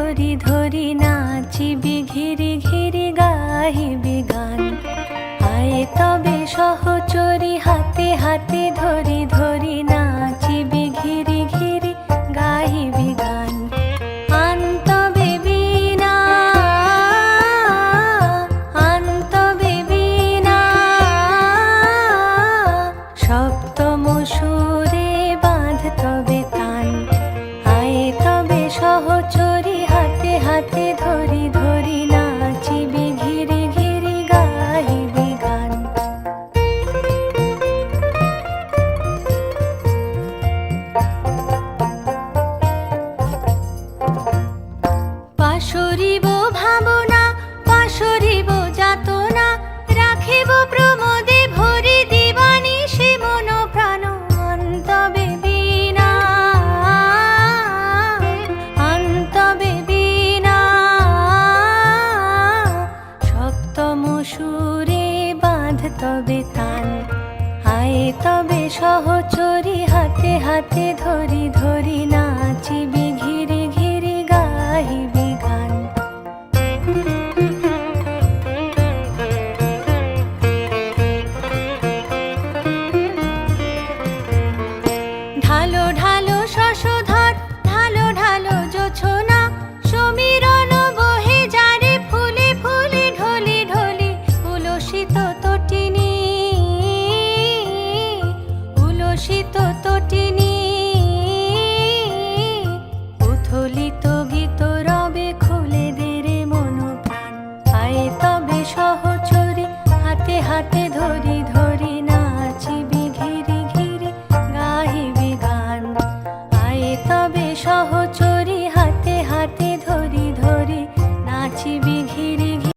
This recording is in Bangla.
ধরি ধরি নাচিবি ঘিরি ঘিরি গাহিবি গান। আয়ে তবে সহচরি হাতে হাতে ধরি ধরি নাচিবি ঘিরি ঘিরি গাহিবি গান। আন তবে বীণা আন তবে বীণা সপ্তম সুরে বাঁধ তবে তান। আয়ে তবে সহচরি হাতে হাতে ধরি ধরি নাচিবি ঘিরি ঘিরি গাহিবি গান। পাশরিব ভাবনা পাশরিব যাতনা রাখিব প্রমোদে ভরি দিবানিশি মন প্রাণ। আন তবে বীণা আন তবে বীণা সপ্তম সুরে বাঁধ তবে তান। আয়ে তবে সহচরি হাতে হাতে ধরি ধরি নাচিবি ঘিরি ঘিরি গাহিবি গান। ঢালো ঢালো শশধর ঢালো ঢালো জোছনা সমীরণ বহে যারে ফুলে ফুলে ঢলি ঢলি। উলসিত তটিনী উলসিত তটিনী উথলিত